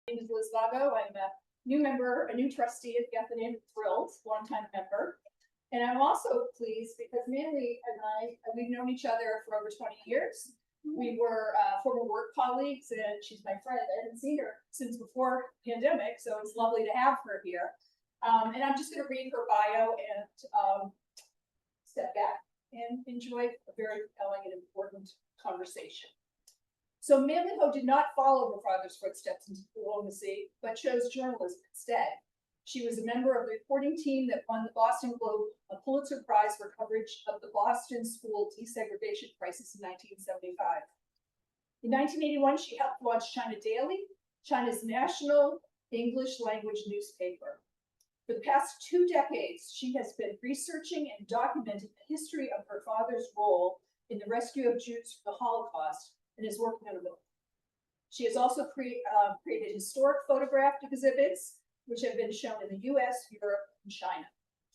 My name is Liz Vago. I'm a new member, a new trustee of the Athenaeum. Thrilled, longtime member. And I'm also pleased because Manli and we've known each other for over 20 years. We were former work colleagues, and she's my friend. I hadn't seen her since before pandemic, so it's lovely to have her here. And I'm just going to read her bio and step back and enjoy a very compelling and important conversation. So Manli Ho did not follow her father's footsteps into diplomacy, but chose journalism instead. She was a member of the reporting team that won the Boston Globe a Pulitzer Prize for coverage of the Boston school desegregation crisis in 1975. In 1981, she helped launch China Daily, China's national English language newspaper. For the past 2 decades, she has been researching and documenting the history of her father's role in the rescue of Jews from the Holocaust and is working on a book. She has also created historic photographed exhibits, which have been shown in the US, Europe, and China.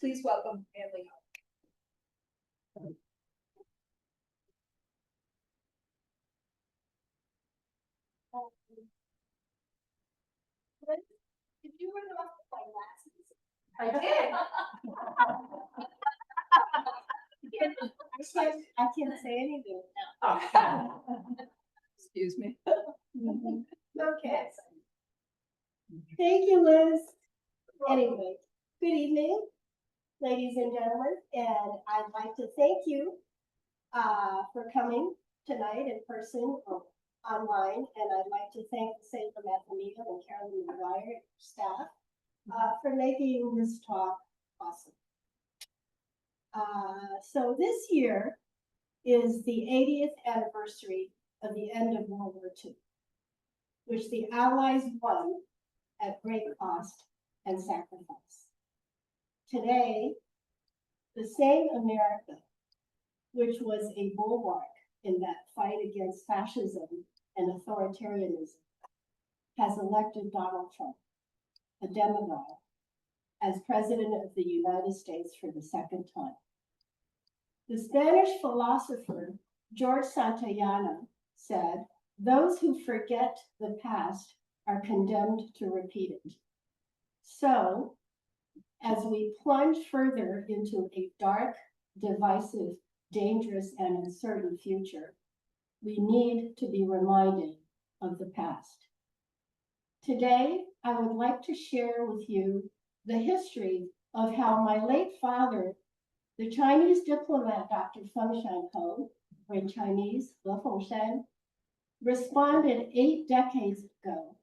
Please welcome Manli Ho. Did you run off with my glasses? I did. I can't say anything now. Excuse me. Okay. Thank you, Liz. Anyway, good evening, ladies and gentlemen, and I'd like to thank you for coming tonight in person or online, and I'd like to thank the St. Athenaeum and Carolyn McGuire staff for making this talk possible. So this year is the 80th anniversary of the end of World War II, which the Allies won at great cost and sacrifice. Today, the same America, which was a bulwark in that fight against fascism and authoritarianism, has elected Donald Trump, a demagogue, as President of the United States for the second time. The Spanish philosopher George Santayana said, "Those who forget the past are condemned to repeat it." So, as we plunge further into a dark, divisive, dangerous, and uncertain future, we need to be reminded of the past. Today, I would like to share with you the history of how my late father, the Chinese diplomat Dr. Feng Shan Ho, or in Chinese, Le Feng Shan, responded 8 decades ago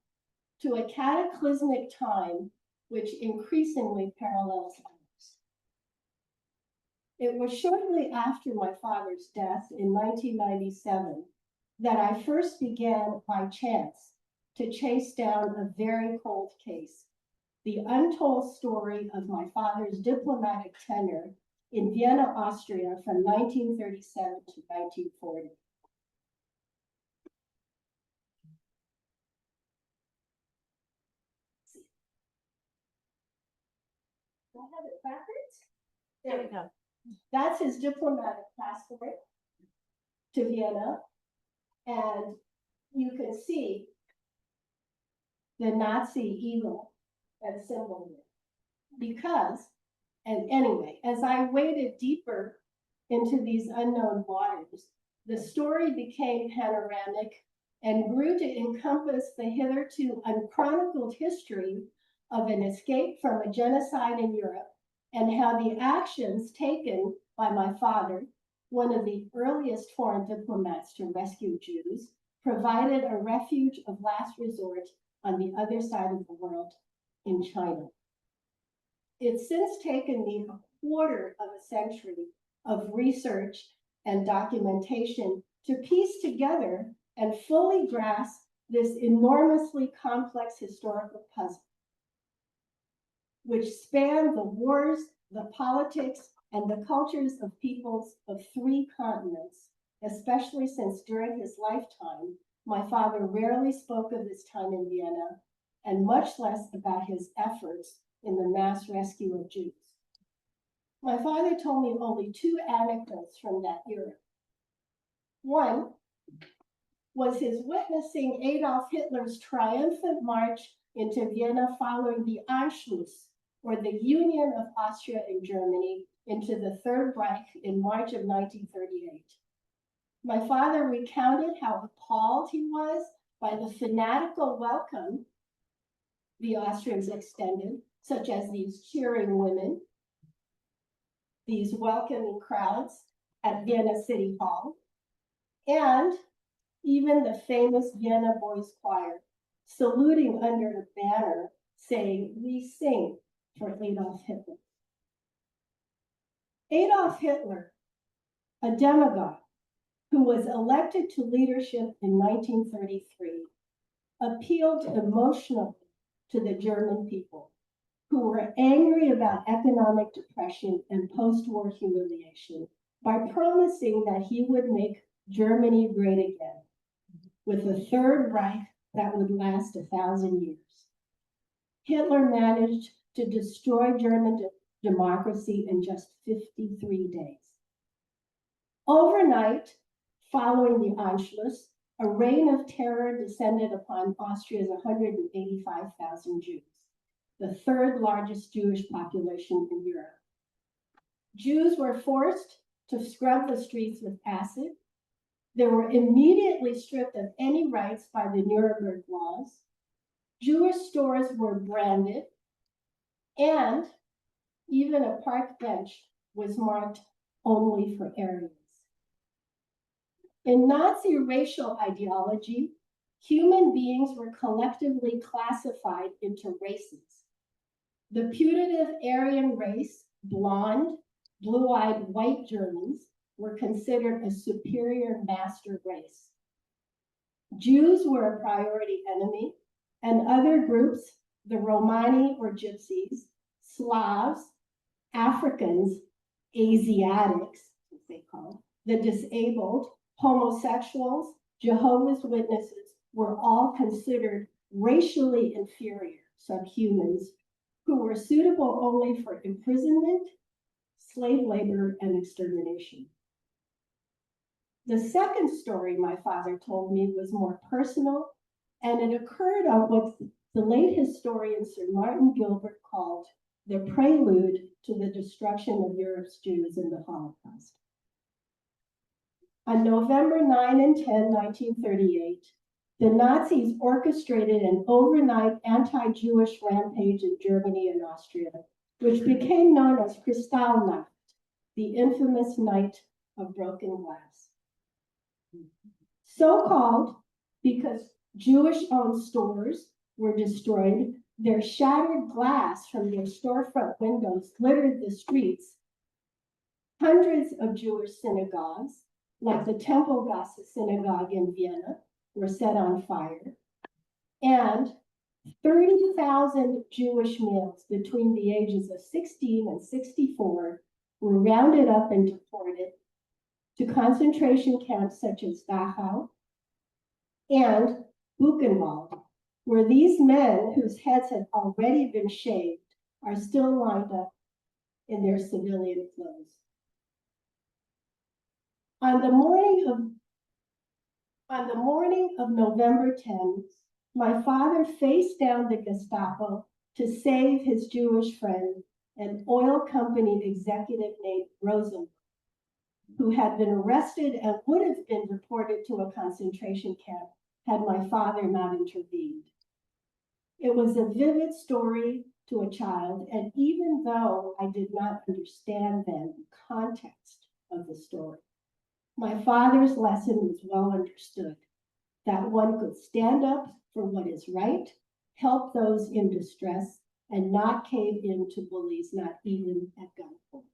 to a cataclysmic time which increasingly parallels ours. It was shortly after my father's death in 1997 that I first began by chance to chase down a very cold case, the untold story of my father's diplomatic tenure in Vienna, Austria from 1937 to 1940. Do I have it backwards? There we go. That's his diplomatic passport to Vienna. And you can see the Nazi eagle and symbol here. Because, and anyway, as I waded deeper into these unknown waters, the story became panoramic and grew to encompass the hitherto unchronicled history of an escape from a genocide in Europe and how the actions taken by my father, one of the earliest foreign diplomats to rescue Jews, provided a refuge of last resort on the other side of the world in China. It's since taken me a quarter of a century of research and documentation to piece together and fully grasp this enormously complex historical puzzle, which spanned the wars, the politics, and the cultures of peoples of 3 continents, especially since during his lifetime, my father rarely spoke of his time in Vienna, and much less about his efforts in the mass rescue of Jews. My father told me only 2 anecdotes from that era. One was his witnessing Adolf Hitler's triumphant march into Vienna following the Anschluss, or the union of Austria and Germany, into the Third Reich in March of 1938. My father recounted how appalled he was by the fanatical welcome the Austrians extended, such as these cheering women, these welcoming crowds at Vienna City Hall, and even the famous Vienna Boys Choir saluting under a banner saying, "We sing for Adolf Hitler." Adolf Hitler, a demagogue who was elected to leadership in 1933, appealed emotionally to the German people, who were angry about economic depression and post-war humiliation, by promising that he would make Germany great again, with a Third Reich that would last 1,000 years. Hitler managed to destroy German democracy in just 53 days. Overnight, following the Anschluss, a reign of terror descended upon Austria's 185,000 Jews, the third largest Jewish population in Europe. Jews were forced to scrub the streets with acid. They were immediately stripped of any rights by the Nuremberg laws. Jewish stores were branded, and even a park bench was marked only for Aryans. In Nazi racial ideology, human beings were collectively classified into races. The putative Aryan race, blonde, blue-eyed white Germans, were considered a superior master race. Jews were a priority enemy, and other groups, the Romani or Gypsies, Slavs, Africans, Asiatics, as they call, the disabled, homosexuals, Jehovah's Witnesses, were all considered racially inferior subhumans who were suitable only for imprisonment, slave labor, and extermination. The second story my father told me was more personal, and it occurred on what the late historian Sir Martin Gilbert called the prelude to the destruction of Europe's Jews in the Holocaust. On November 9 and 10, 1938, the Nazis orchestrated an overnight anti-Jewish rampage in Germany and Austria, which became known as Kristallnacht, the infamous night of broken glass. So called because Jewish-owned stores were destroyed, their shattered glass from their storefront windows littered the streets. Hundreds of Jewish synagogues, like the Tempelgasse synagogue in Vienna, were set on fire, and 30,000 Jewish males between the ages of 16 and 64 were rounded up and deported to concentration camps such as Dachau and Buchenwald, where these men whose heads had already been shaved are still lined up in their civilian clothes. On the morning of November 10th, my father faced down the Gestapo to save his Jewish friend, an oil company executive named Rosenberg, who had been arrested and would have been deported to a concentration camp had my father not intervened. It was a vivid story to a child, and even though I did not understand then the context of the story, my father's lesson was well understood, that one could stand up for what is right, help those in distress, and not cave in to bullies, not even at gunpoint.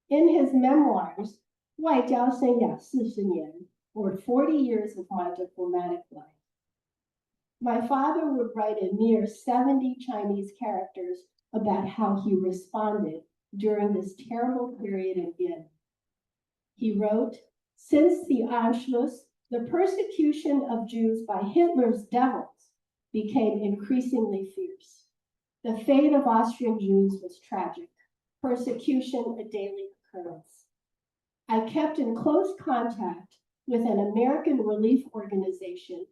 In his memoirs, 外交生涯40年, or 40 years of my diplomatic life, my father would write a mere 70 Chinese characters about how he responded during this terrible period in Vienna. He wrote, "Since the Anschluss, the persecution of Jews by Hitler's devils became increasingly fierce. The fate of Austrian Jews was tragic, persecution a daily occurrence. I kept in close contact with an American relief organization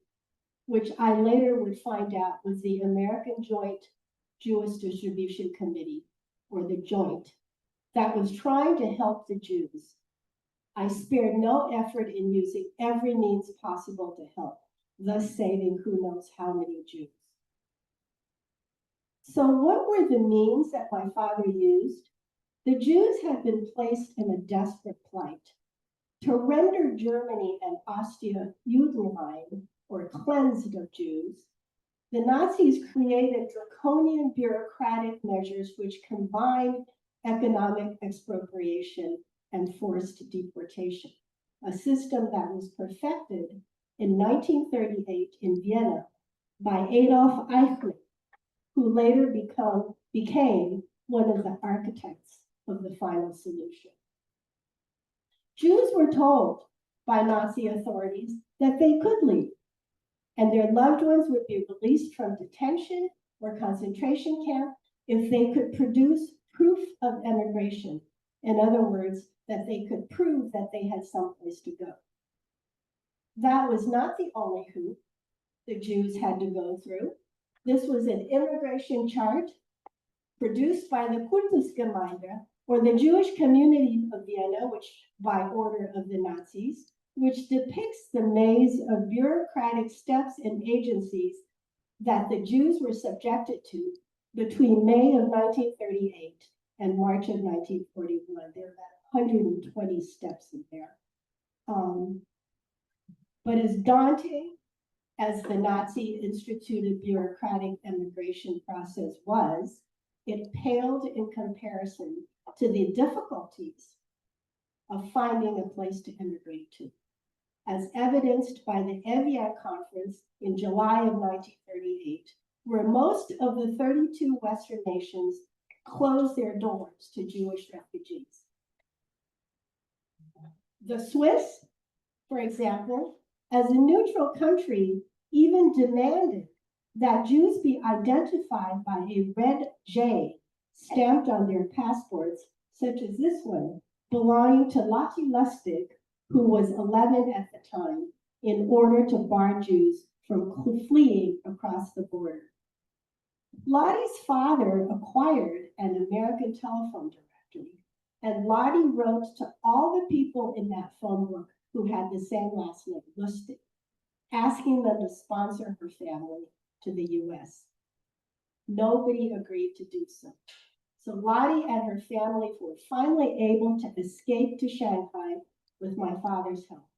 which I later would find out was the American Joint Jewish Distribution Committee, or the Joint, that was trying to help the Jews. I spared no effort in using every means possible to help, thus saving who knows how many Jews. So what were the means that my father used? The Jews had been placed in a desperate plight. To render Germany and Austria Judenrein, or cleansed of Jews, the Nazis created draconian bureaucratic measures which combined economic expropriation and forced deportation, a system that was perfected in 1938 in Vienna by Adolf Eichmann, who later became one of the architects of the final solution. Jews were told by Nazi authorities that they could leave, and their loved ones would be released from detention or concentration camp if they could produce proof of emigration. In other words, that they could prove that they had someplace to go. That was not the only hoop the Jews had to go through. This was an immigration chart produced by the Kultusgemeinde, or the Jewish community of Vienna, which by order of the Nazis, which depicts the maze of bureaucratic steps and agencies that the Jews were subjected to between May of 1938 and March of 1941. There are about 120 steps in there. But as daunting as the Nazi instituted bureaucratic immigration process was, it paled in comparison to the difficulties of finding a place to immigrate to, as evidenced by the Evian Conference in July of 1938, where most of the 32 Western nations closed their doors to Jewish refugees. The Swiss, for example, as a neutral country, even demanded that Jews be identified by a red J stamped on their passports, such as this one, belonging to Lottie Lustig, who was 11 at the time, in order to bar Jews from fleeing across the border. Lottie's father acquired an American telephone directory, and Lottie wrote to all the people in that phone book who had the same last name, Lustig, asking them to sponsor her family to the US. Nobody agreed to do so. So Lottie and her family were finally able to escape to Shanghai with my father's help.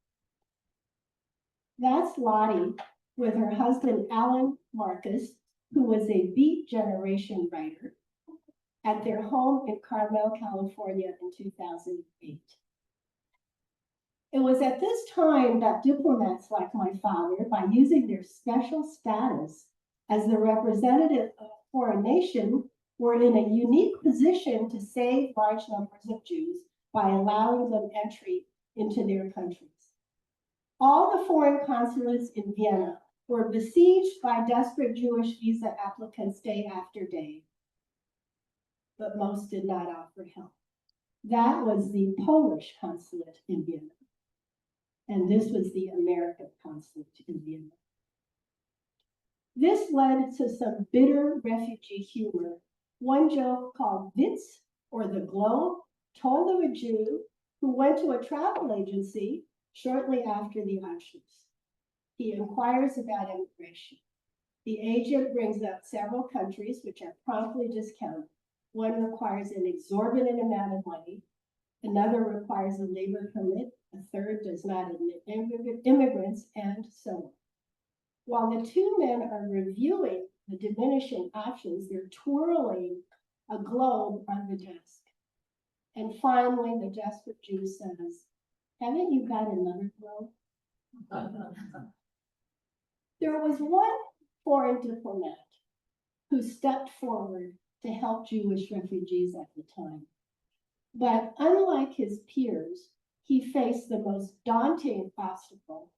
That's Lottie with her husband, Alan Marcus, who was a Beat Generation writer, at their home in Carmel, California in 2008. It was at this time that diplomats like my father, by using their special status as the representative of a foreign nation, were in a unique position to save large numbers of Jews by allowing them entry into their countries. All the foreign consulates in Vienna were besieged by desperate Jewish visa applicants day after day, but most did not offer help. That was the Polish consulate in Vienna, and this was the American consulate in Vienna. This led to some bitter refugee humor. One joke called Witz, or the Globe, told of a Jew who went to a travel agency shortly after the Auschwitz. He inquires about immigration. The agent brings up several countries which are promptly discounted. One requires an exorbitant amount of money. Another requires a labor permit. A third does not admit immigrants, and so on. While the two men are reviewing the diminishing options, they're twirling a globe on the desk. And finally, the desperate Jew says, "Haven't you got another globe?" There was one foreign diplomat who stepped forward to help Jewish refugees at the time. But unlike his peers, he faced the most daunting obstacle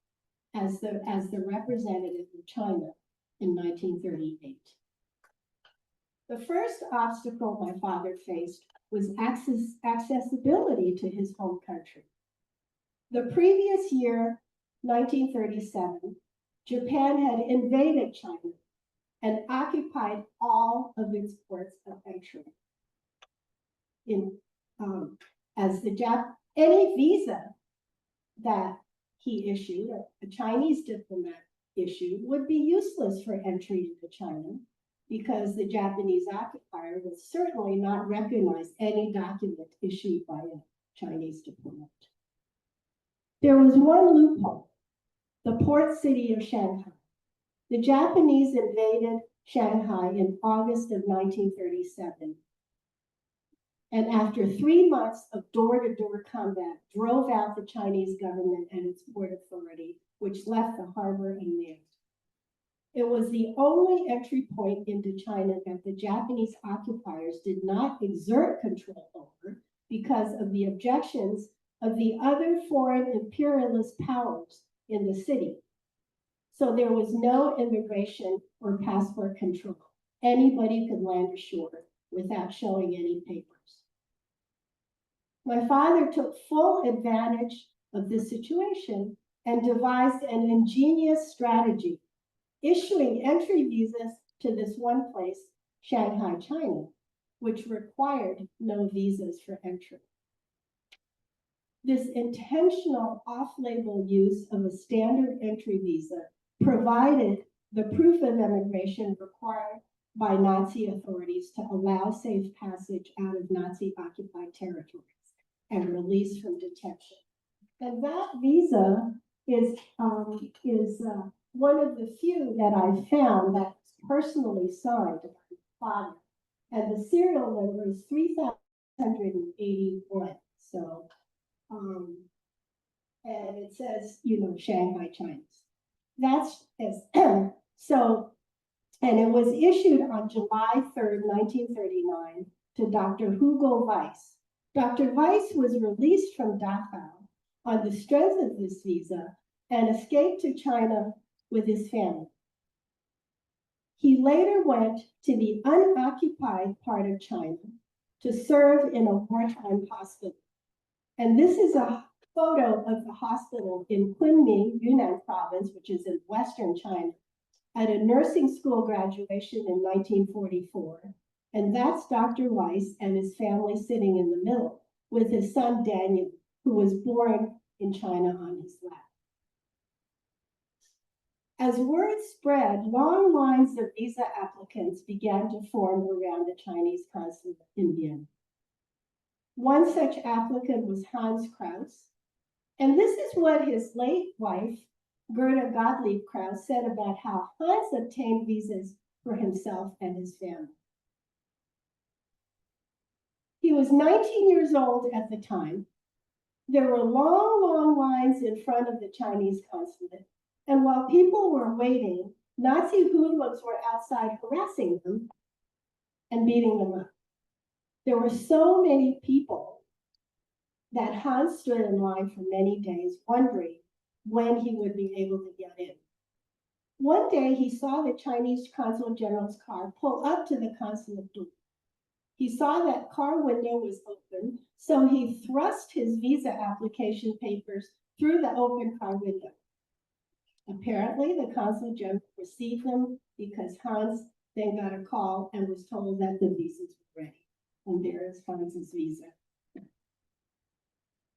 as the representative of China in 1938. The first obstacle my father faced was accessibility to his home country. The previous year, 1937, Japan had invaded China and occupied all of its ports of entry. Any visa that he issued, a Chinese diplomat issued, would be useless for entry into China because the Japanese occupier would certainly not recognize any document issued by a Chinese diplomat. There was one loophole, the port city of Shanghai. The Japanese invaded Shanghai in August of 1937. And after 3 months of door-to-door combat, drove out the Chinese government and its port authority, which left the harbor unmanned. It was the only entry point into China that the Japanese occupiers did not exert control over because of the objections of the other foreign imperialist powers in the city. So there was no immigration or passport control. Anybody could land ashore without showing any papers. My father took full advantage of this situation and devised an ingenious strategy, issuing entry visas to this one place, Shanghai, China, which required no visas for entry. This intentional off-label use of a standard entry visa provided the proof of immigration required by Nazi authorities to allow safe passage out of Nazi-occupied territories and release from detention. And that visa is one of the few that I found that's personally signed by my father. And the serial number is 3,181. So, and it says, Shanghai, China. That's so, and it was issued on July 3rd, 1939 to Dr. Hugo Weiss. Dr. Weiss was released from Dachau on the strength of this visa and escaped to China with his family. He later went to the unoccupied part of China to serve in a wartime hospital. And this is a photo of the hospital in Kunming, Yunnan province, which is in Western China, at a nursing school graduation in 1944. And that's Dr. Weiss and his family sitting in the middle with his son Daniel, who was born in China on his lap. As word spread, long lines of visa applicants began to form around the Chinese consulate in Vienna. One such applicant was Hans Kraus, and this is what his late wife, Gerda Gottlieb Kraus, said about how Hans obtained visas for himself and his family. He was 19 years old at the time. There were long, long lines in front of the Chinese consulate, and while people were waiting, Nazi hoodlums were outside harassing them and beating them up. There were so many people that Hans stood in line for many days, wondering when he would be able to get in. One day, he saw the Chinese consul general's car pull up to the consulate door. He saw that car window was open, so he thrust his visa application papers through the open car window. Apparently, the consul general received them because Hans then got a call and was told that the visas were ready. And there is Hans's visa.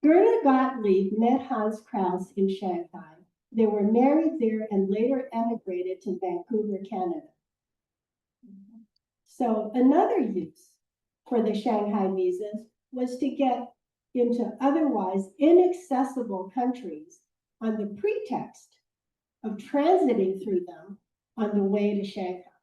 Gerda Gottlieb met Hans Kraus in Shanghai. They were married there and later emigrated to Vancouver, Canada. So another use for the Shanghai visas was to get into otherwise inaccessible countries on the pretext of transiting through them on the way to Shanghai.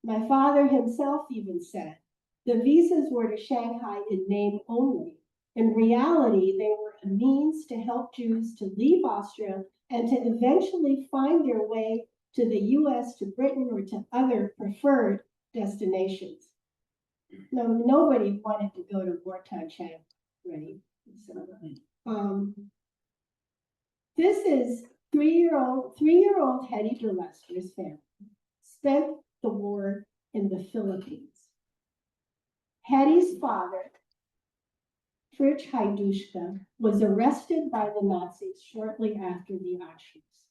My father himself even said the visas were to Shanghai in name only. In reality, they were a means to help Jews to leave Austria and to eventually find their way to the US, to Britain, or to other preferred destinations. No, nobody wanted to go to wartime Shanghai, right? So, this is three-year-old Hetty DeLester's family spent the war in the Philippines. Hetty's father, Fritz Haidushka, was arrested by the Nazis shortly after the Auschwitz.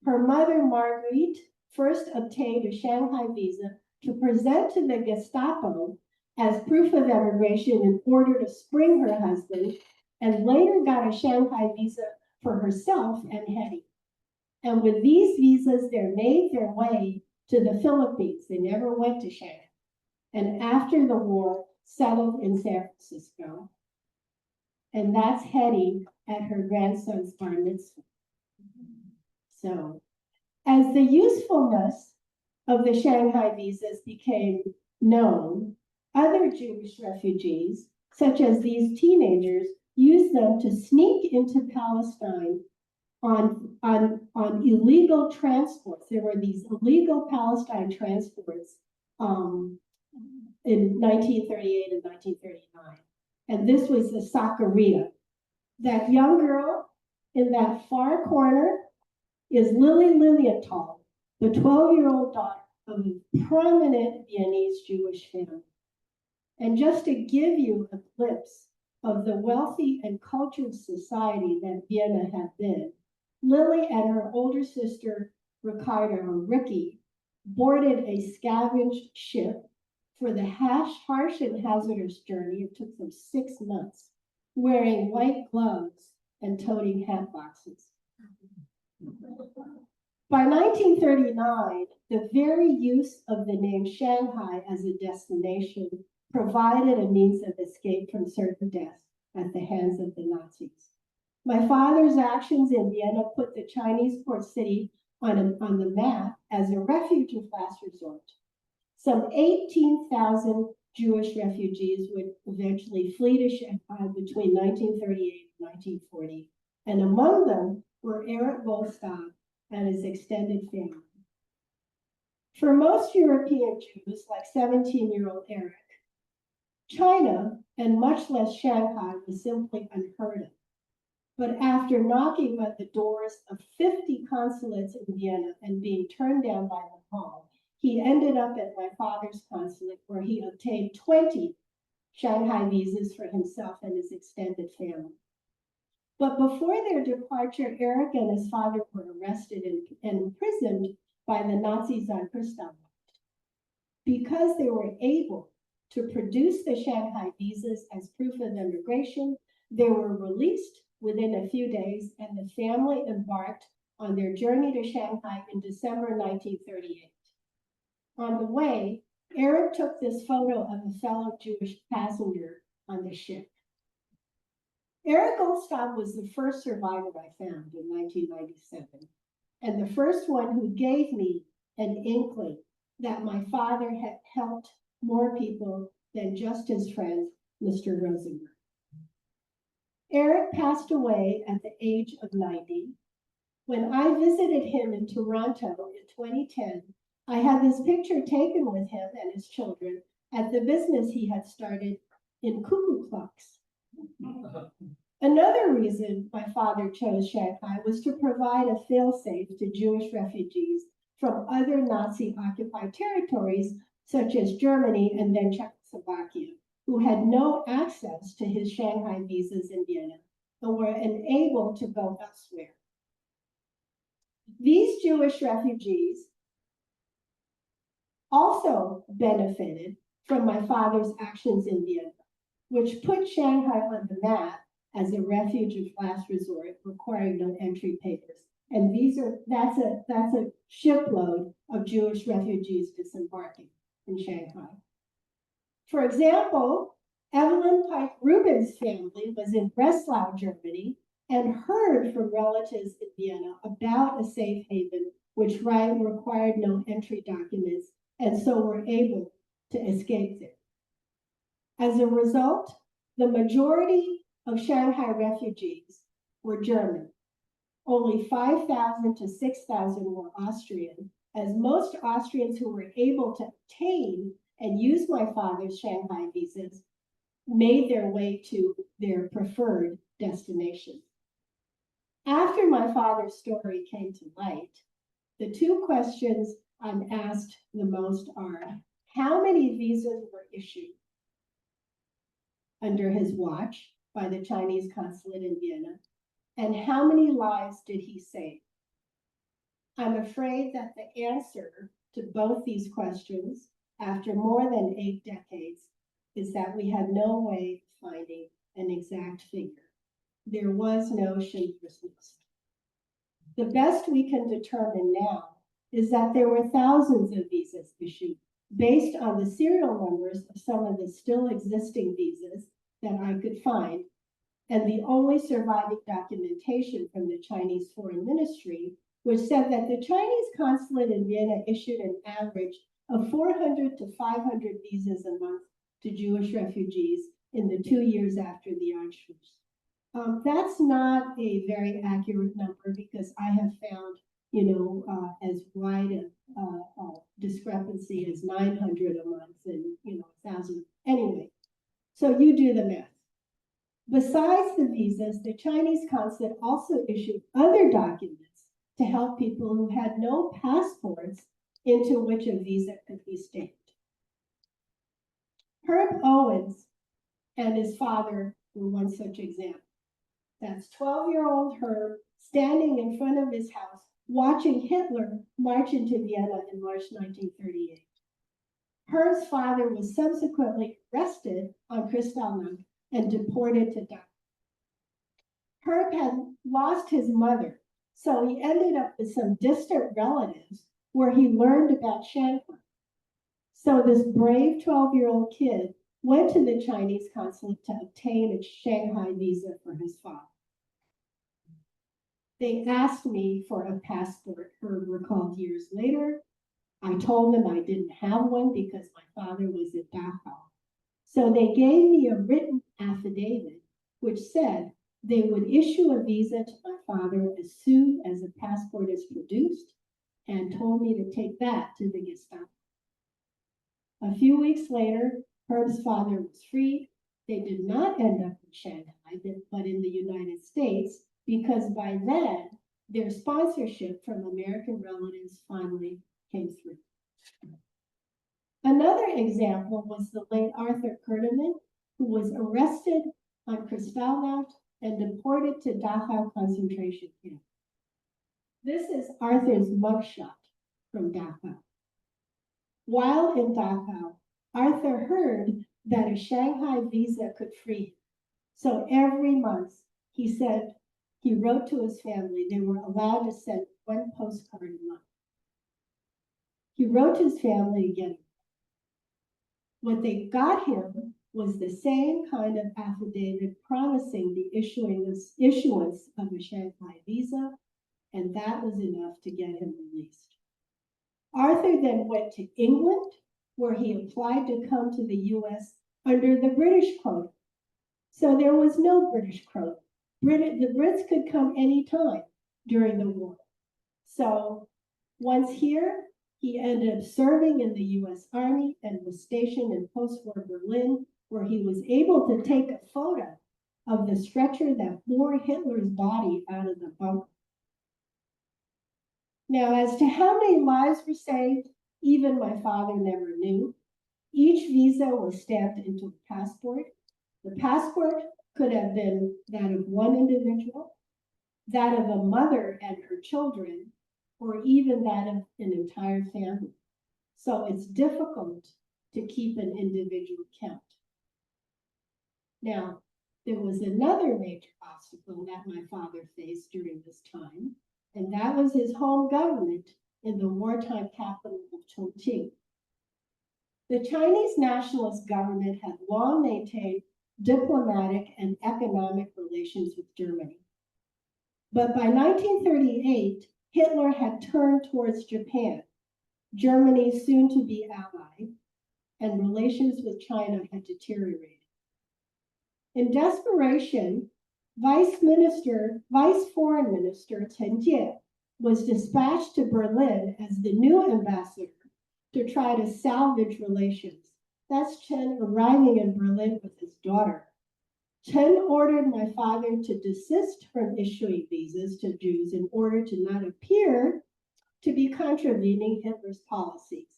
Her mother, Marguerite, first obtained a Shanghai visa to present to the Gestapo as proof of emigration in order to spring her husband, and later got a Shanghai visa for herself and Hetty. And with these visas, they made their way to the Philippines. They never went to Shanghai. And after the war, settled in San Francisco. And that's Hetty at her grandson's bar mitzvah. So, as the usefulness of the Shanghai visas became known, other Jewish refugees, such as these teenagers, used them to sneak into Palestine on illegal transports. There were these illegal Palestine transports in 1938 and 1939. And this was the Sakarita. That young girl in that far corner is Lily Lilienthal, the 12-year-old daughter of a prominent Viennese Jewish family. And just to give you a glimpse of the wealthy and cultured society that Vienna had been, Lily and her older sister, Ricardo, or Ricky, boarded a scavenged ship for the harsh and hazardous journey. It took them 6 months, wearing white gloves and toting hat boxes. By 1939, the very use of the name Shanghai as a destination provided a means of escape from certain death at the hands of the Nazis. My father's actions in Vienna put the Chinese port city on the map as a refuge of last resort. Some 18,000 Jewish refugees would eventually flee to Shanghai between 1938 and 1940, and among them were Eric Volstad and his extended family. For most European Jews, like 17-year-old Eric, China, and much less Shanghai, was simply unheard of. But after knocking at the doors of 50 consulates in Vienna and being turned down by them all, he ended up at my father's consulate, where he obtained 20 Shanghai visas for himself and his extended family. But before their departure, Eric and his father were arrested and imprisoned by the Nazis on Kristallnacht. Because they were able to produce the Shanghai visas as proof of immigration, they were released within a few days, and the family embarked on their journey to Shanghai in December 1938. On the way, Eric took this photo of a fellow Jewish passenger on the ship. Eric Goldstaub was the first survivor I found in 1997, and the first one who gave me an inkling that my father had helped more people than just his friend, Mr. Rosenberg. Eric passed away at the age of 90. When I visited him in Toronto in 2010, I had this picture taken with him and his children at the business he had started in Cuckoo Clocks. Another reason my father chose Shanghai was to provide a fail-safe to Jewish refugees from other Nazi-occupied territories, such as Germany and then Czechoslovakia, who had no access to his Shanghai visas in Vienna and were unable to go elsewhere. These Jewish refugees also benefited from my father's actions in Vienna, which put Shanghai on the map as a refuge of last resort, requiring no entry papers. And that's a shipload of Jewish refugees disembarking in Shanghai. For example, Evelyn Pike Rubin's family was in Breslau, Germany, and heard from relatives in Vienna about a safe haven which required no entry documents, and so were able to escape there. As a result, the majority of Shanghai refugees were German. Only 5,000 to 6,000 were Austrian, as most Austrians who were able to obtain and use my father's Shanghai visas made their way to their preferred destination. After my father's story came to light, the two questions I'm asked the most are, how many visas were issued under his watch by the Chinese consulate in Vienna, and how many lives did he save? I'm afraid that the answer to both these questions, after more than 8 decades, is that we had no way of finding an exact figure. There was no Schindler's List. The best we can determine now is that there were thousands of visas issued based on the serial numbers of some of the still existing visas that I could find, and the only surviving documentation from the Chinese Foreign Ministry, which said that the Chinese consulate in Vienna issued an average of 400 to 500 visas a month to Jewish refugees in the 2 years after the Anschluss. That's not a very accurate number because I have found, as wide a discrepancy as 900 a month and, 1,000. Anyway, so you do the math. Besides the visas, the Chinese consulate also issued other documents to help people who had no passports into which a visa could be stamped. Herb Owens and his father were one such example. That's 12-year-old Herb standing in front of his house watching Hitler march into Vienna in March 1938. Herb's father was subsequently arrested on Kristallnacht and deported to Dachau. Herb had lost his mother, so he ended up with some distant relatives where he learned about Shanghai. So this brave 12-year-old kid went to the Chinese consulate to obtain a Shanghai visa for his father. They asked me for a passport, Herb recalled years later. I told them I didn't have one because my father was in Dachau. So they gave me a written affidavit which said they would issue a visa to my father as soon as a passport is produced and told me to take that to the Gestapo. A few weeks later, Herb's father was freed. They did not end up in Shanghai, but in the United States, because by then, their sponsorship from American relatives finally came through. Another example was the late Arthur Kurteman, who was arrested on Kristallnacht and deported to Dachau concentration camp. This is Arthur's mugshot from Dachau. While in Dachau, Arthur heard that a Shanghai visa could free him. So every month, he said, he wrote to his family they were allowed to send one postcard a month. He wrote to his family again. What they got him was the same kind of affidavit promising the issuance of a Shanghai visa, and that was enough to get him released. Arthur then went to England, where he applied to come to the US under the British quota. So there was no British quota. The Brits could come anytime during the war. So once here, he ended up serving in the US Army and was stationed in post-war Berlin, where he was able to take a photo of the stretcher that bore Hitler's body out of the bunker. Now, as to how many lives were saved, even my father never knew. Each visa was stamped into a passport. The passport could have been that of one individual, that of a mother and her children, or even that of an entire family. So it's difficult to keep an individual count. Now, there was another major obstacle that my father faced during this time, and that was his home government in the wartime capital of Chongqing. The Chinese nationalist government had long maintained diplomatic and economic relations with Germany. But by 1938, Hitler had turned towards Japan, Germany's soon-to-be ally, and relations with China had deteriorated. In desperation, Vice Foreign Minister Chen Jie was dispatched to Berlin as the new ambassador to try to salvage relations. That's Chen arriving in Berlin with his daughter. Chen ordered my father to desist from issuing visas to Jews in order to not appear to be contravening Hitler's policies.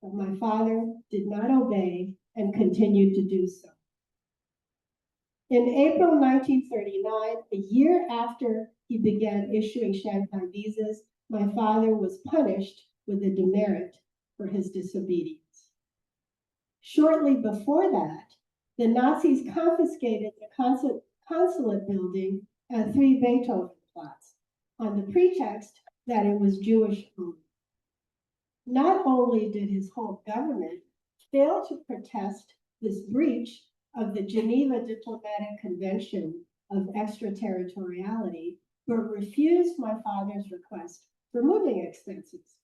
But my father did not obey and continued to do so. In April 1939, a year after he began issuing Shanghai visas, my father was punished with a demerit for his disobedience. Shortly before that, the Nazis confiscated the consulate building at 3 Beethovenplatz on the pretext that it was Jewish owned. Not only did his home government fail to protest this breach of the Geneva Diplomatic Convention of Extraterritoriality, but refused my father's request for moving expenses.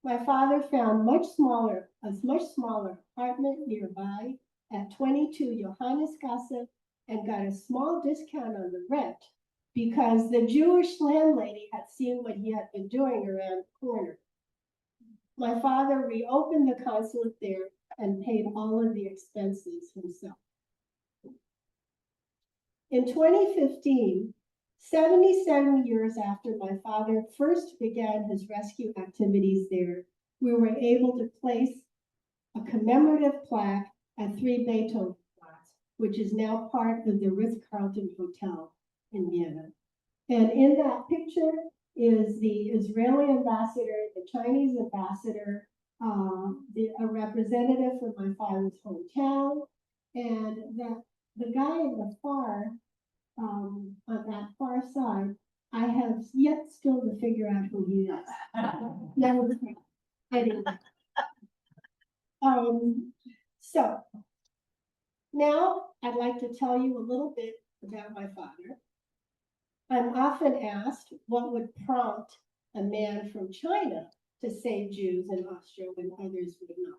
My father found a much smaller apartment nearby at 22 Johannesgasse and got a small discount on the rent because the Jewish landlady had seen what he had been doing around the corner. My father reopened the consulate there and paid all of the expenses himself. In 2015, 77 years after my father first began his rescue activities there, we were able to place a commemorative plaque at 3 Beethovenplatz, which is now part of the Ritz-Carlton Hotel in Vienna. And in that picture is the Israeli ambassador, the Chinese ambassador, a representative from my father's hometown, and the guy in the far, on that far side, I have yet still to figure out who he is. Never anyway. So now I'd like to tell you a little bit about my father. I'm often asked what would prompt a man from China to save Jews in Austria when others would not.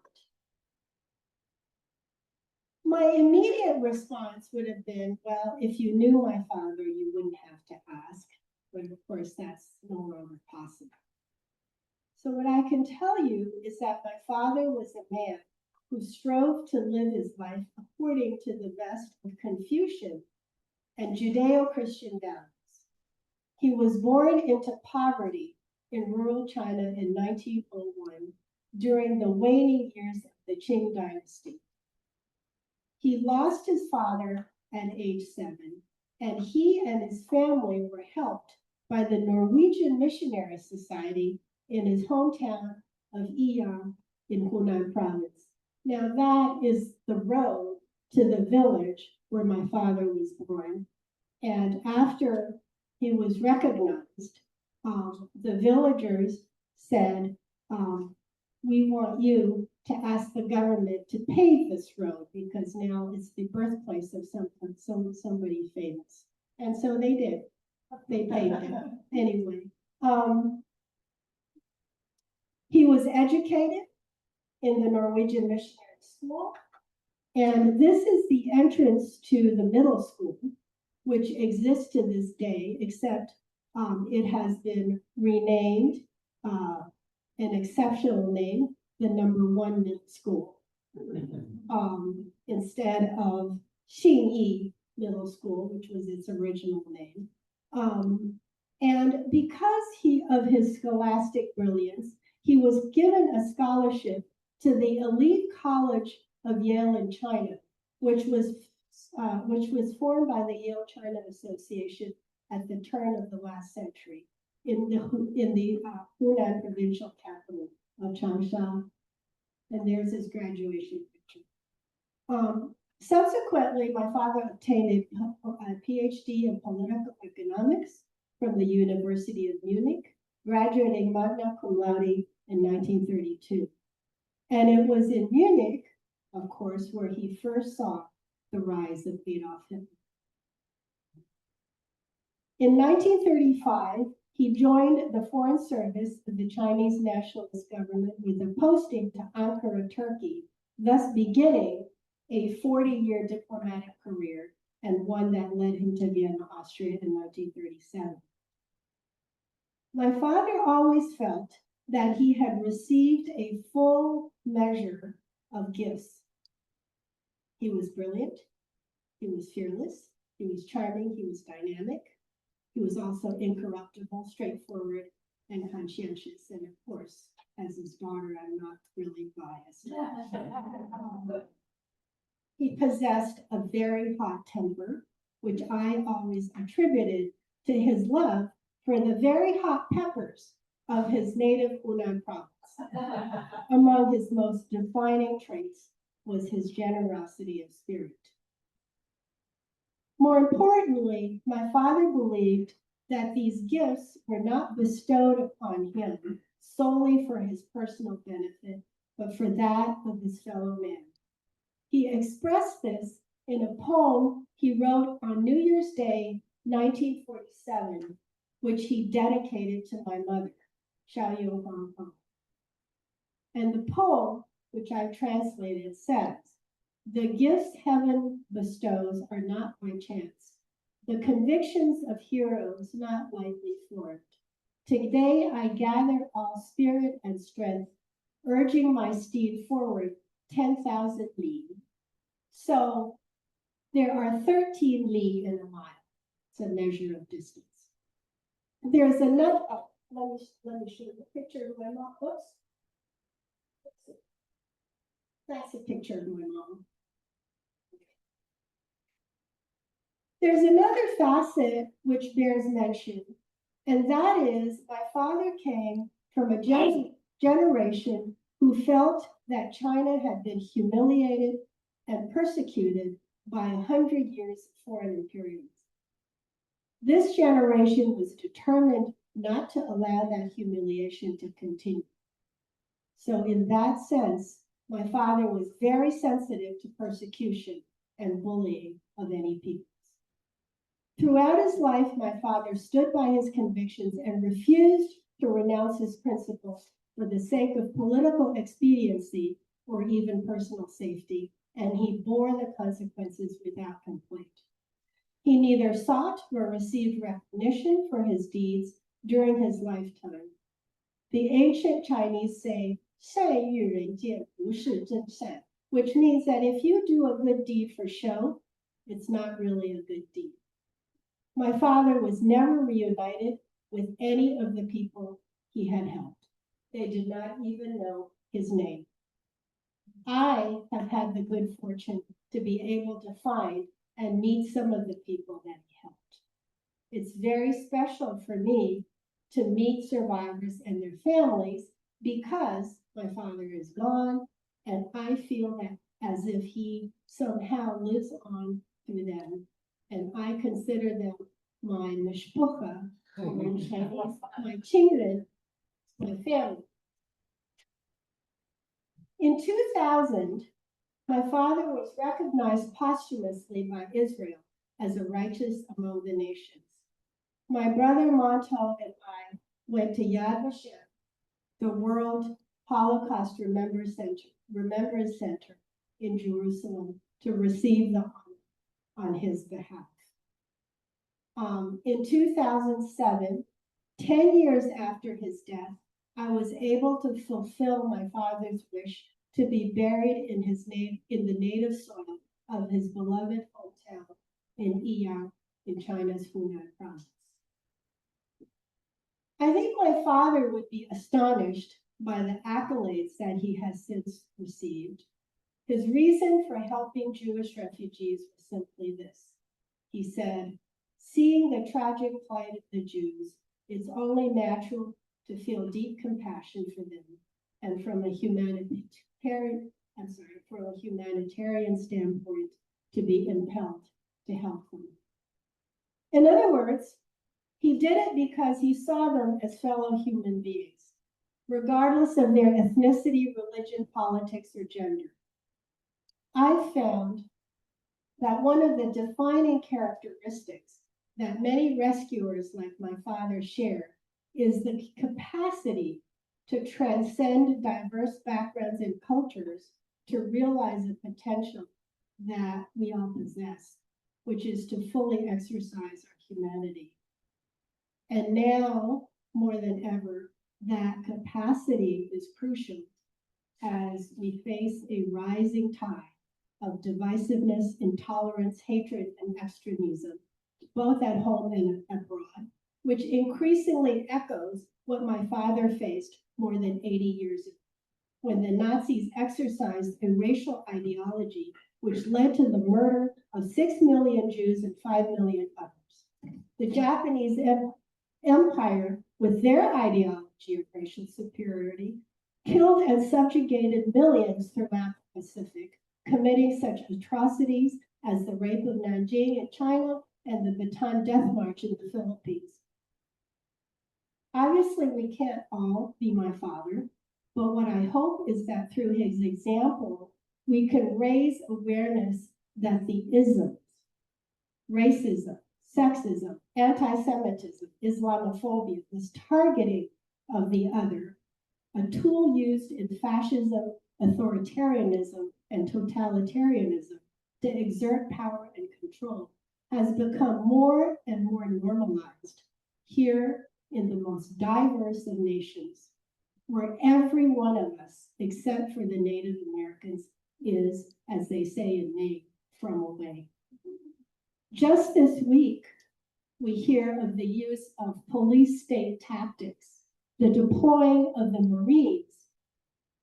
My immediate response would have been, well, if you knew my father, you wouldn't have to ask. But of course, that's no longer possible. So what I can tell you is that my father was a man who strove to live his life according to the best of Confucian and Judeo-Christian values. He was born into poverty in rural China in 1901 during the waning years of the Qing dynasty. He lost his father at age 7, and he and his family were helped by the Norwegian Missionary Society in his hometown of Iyang in Hunan province. Now that is the road to the village where my father was born. And after he was recognized, the villagers said, we want you to ask the government to pave this road because now it's the birthplace of somebody famous. And so they did. They paved it anyway. He was educated in the Norwegian Missionary School. And this is the entrance to the middle school, which exists to this day, except it has been renamed an exceptional name, the #1 middle school, instead of Xinyi Middle School, which was its original name. And because of his scholastic brilliance, he was given a scholarship to the elite college of Yale in China, which was formed by the Yale-China Association at the turn of the last century in the Hunan provincial capital of Changsha. And there's his graduation picture. Subsequently, my father obtained a PhD in political economics from the University of Munich, graduating magna cum laude in 1932. And it was in Munich, of course, where he first saw the rise of Adolf Hitler. In 1935, he joined the Foreign Service of the Chinese Nationalist government with a posting to Ankara, Turkey, thus beginning a 40-year diplomatic career and one that led him to Vienna, Austria in 1937. My father always felt that he had received a full measure of gifts. He was brilliant, he was fearless, he was charming, he was dynamic, he was also incorruptible, straightforward, and conscientious. And of course, as his daughter, I'm not really biased. He possessed a very hot temper, which I always attributed to his love for the very hot peppers of his native Hunan province. Among his most defining traits was his generosity of spirit. More importantly, my father believed that these gifts were not bestowed upon him solely for his personal benefit, but for that of his fellow man. He expressed this in a poem he wrote on New Year's Day, 1947, which he dedicated to my mother, Xiao Yu Hong Hong. And the poem, which I've translated, says, "The gifts heaven bestows are not by chance, the convictions of heroes not lightly formed. Today I gather all spirit and strength, urging my steed forward 10,000 li." So there are 13 li in a mile. It's a measure of distance. There's another, let me show you a picture of my mom. Oops. That's a picture of my mom. There's another facet which bears mention, and that is my father came from a generation who felt that China had been humiliated and persecuted by 100 years of foreign imperialism. This generation was determined not to allow that humiliation to continue. So in that sense, my father was very sensitive to persecution and bullying of any peoples. Throughout his life, my father stood by his convictions and refused to renounce his principles for the sake of political expediency or even personal safety, and he bore the consequences without complaint. He neither sought nor received recognition for his deeds during his lifetime. The ancient Chinese say, 善于人见，不是真善, which means that if you do a good deed for show, it's not really a good deed. My father was never reunited with any of the people he had helped. They did not even know his name. I have had the good fortune to be able to find and meet some of the people that he helped. It's very special for me to meet survivors and their families because my father is gone, and I feel that as if he somehow lives on through them, and I consider them my mishpucha, or in Chinese, my children, my family. In 2000, my father was recognized posthumously by Israel as a righteous among the nations. My brother Monto and I went to Yad Vashem, the World Holocaust Remembrance Center in Jerusalem, to receive the honor on his behalf. In 2007, 10 years after his death, I was able to fulfill my father's wish to be buried in the native soil of his beloved hometown in Iyang in China's Hunan province. I think my father would be astonished by the accolades that he has since received. His reason for helping Jewish refugees was simply this. He said, "Seeing the tragic plight of the Jews, it's only natural to feel deep compassion for them, and from a humanitarian standpoint, to be impelled to help them." In other words, he did it because he saw them as fellow human beings, regardless of their ethnicity, religion, politics, or gender. I've found that one of the defining characteristics that many rescuers like my father share is the capacity to transcend diverse backgrounds and cultures to realize the potential that we all possess, which is to fully exercise our humanity. And now, more than ever, that capacity is crucial as we face a rising tide of divisiveness, intolerance, hatred, and extremism, both at home and abroad, which increasingly echoes what my father faced more than 80 years ago, when the Nazis exercised a racial ideology which led to the murder of 6 million Jews and 5 million others. The Japanese Empire, with their ideology, ideology of racial superiority, killed and subjugated millions throughout the Pacific, committing such atrocities as the rape of Nanjing in China and the Bataan Death March in the Philippines. Obviously, we can't all be my father, but what I hope is that through his example, we can raise awareness that the isms, racism, sexism, anti-Semitism, Islamophobia, this targeting of the other, a tool used in fascism, authoritarianism, and totalitarianism to exert power and control, has become more and more normalized here in the most diverse of nations, where every one of us, except for the Native Americans, is, as they say in Maine, from away. Just this week, we hear of the use of police state tactics, the deploying of the Marines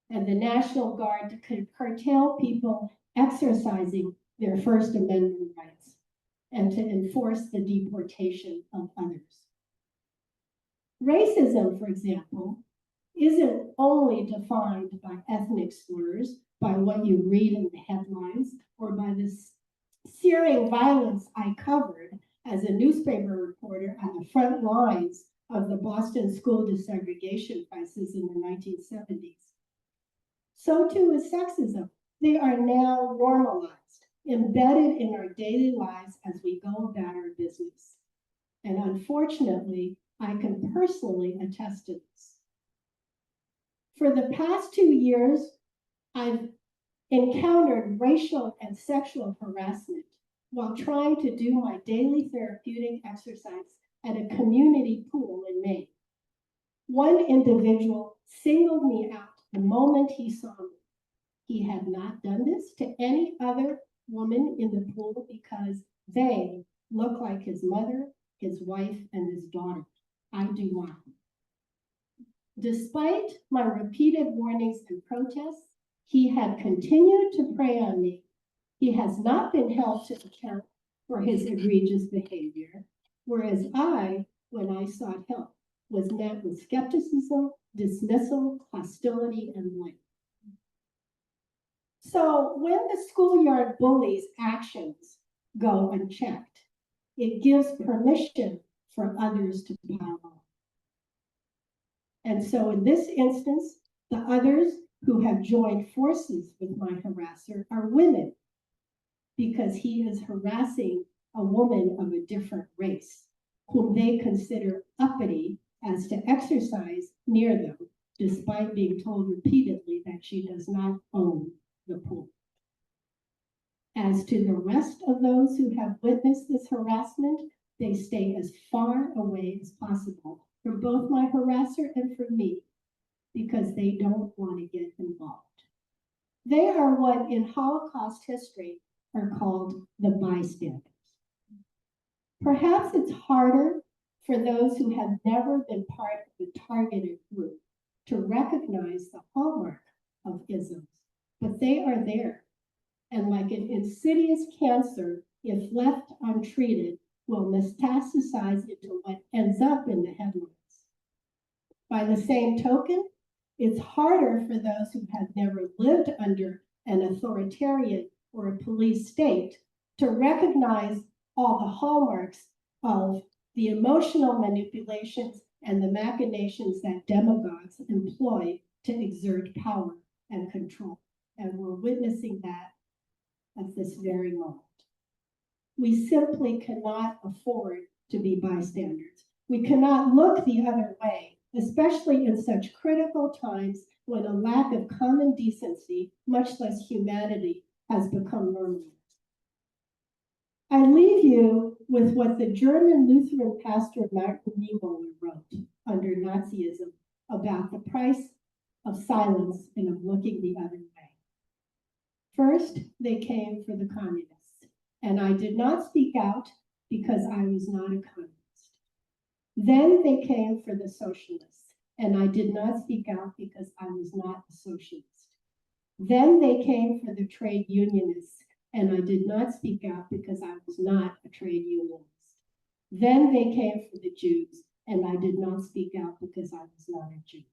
and the National Guard to curtail people exercising their First Amendment rights and to enforce the deportation of others. Racism, for example, isn't only defined by ethnic slurs, by what you read in the headlines, or by the searing violence I covered as a newspaper reporter on the front lines of the Boston school desegregation crisis in the 1970s. So too is sexism. They are now normalized, embedded in our daily lives as we go about our business. And unfortunately, I can personally attest to this. For the past 2 years, I've encountered racial and sexual harassment while trying to do my daily therapeutic exercise at a community pool in Maine. One individual singled me out the moment he saw me. He had not done this to any other woman in the pool because they look like his mother, his wife, and his daughter. I do not. Despite my repeated warnings and protests, he had continued to prey on me. He has not been held to account for his egregious behavior, whereas I, when I sought help, was met with skepticism, dismissal, hostility, and blame. So when the schoolyard bully's actions go unchecked, it gives permission for others to pile on. And so in this instance, the others who have joined forces with my harasser are women, because he is harassing a woman of a different race, whom they consider uppity as to exercise near them, despite being told repeatedly that she does not own the pool. As to the rest of those who have witnessed this harassment, they stay as far away as possible from both my harasser and from me, because they don't want to get involved. They are what in Holocaust history are called the bystanders. Perhaps it's harder for those who have never been part of the targeted group to recognize the hallmark of isms, but they are there. And like an insidious cancer, if left untreated, will metastasize into what ends up in the headlines. By the same token, it's harder for those who have never lived under an authoritarian or a police state to recognize all the hallmarks of the emotional manipulations and the machinations that demagogues employ to exert power and control. And we're witnessing that at this very moment. We simply cannot afford to be bystanders. We cannot look the other way, especially in such critical times when a lack of common decency, much less humanity, has become normalized. I leave you with what the German Lutheran pastor Martin Niemöller wrote under Nazism about the price of silence and of looking the other way. First, they came for the communists, and I did not speak out because I was not a communist. Then they came for the socialists, and I did not speak out because I was not a socialist. Then they came for the trade unionists, and I did not speak out because I was not a trade unionist. Then they came for the Jews, and I did not speak out because I was not a Jew.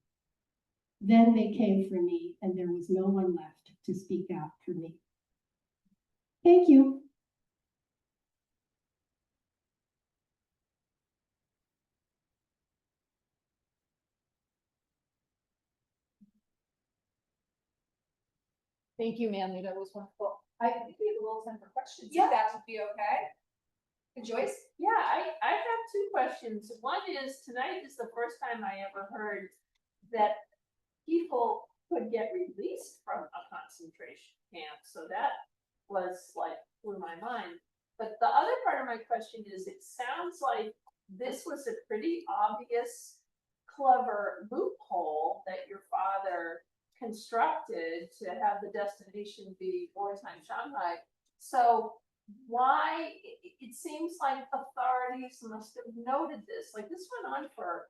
Then they came for me, and there was no one left to speak out for me. Thank you. Thank you, Manli, that was wonderful. I think we have a little time for questions, Yeah. if that would be okay. Joyce? Yeah, I have two questions. One is, tonight is the first time I ever heard that people could get released from a concentration camp, so that was like, blew my mind. But the other part of my question is, it sounds like this was a pretty obvious, clever loophole that your father constructed to have the destination be wartime Shanghai. So why, it seems like authorities must have noted this, like this went on for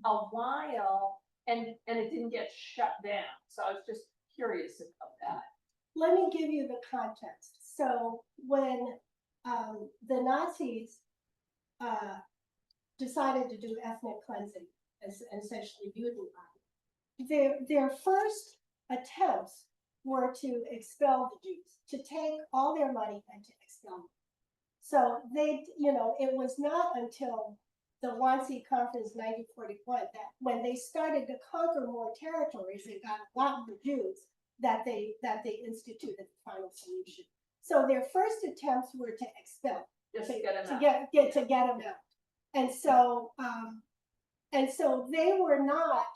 a while and it didn't get shut down. So I was just curious about that. Let me give you the context. So when the Nazis decided to do ethnic cleansing, essentially Judenrein, their first attempts were to expel the Jews, to take all their money and to expel them. So they, it was not until the Wannsee Conference 1941 that when they started to conquer more territories and got a lot more Jews, that they instituted the final solution. So their first attempts were to expel, Just to get them to get them out. And so they were not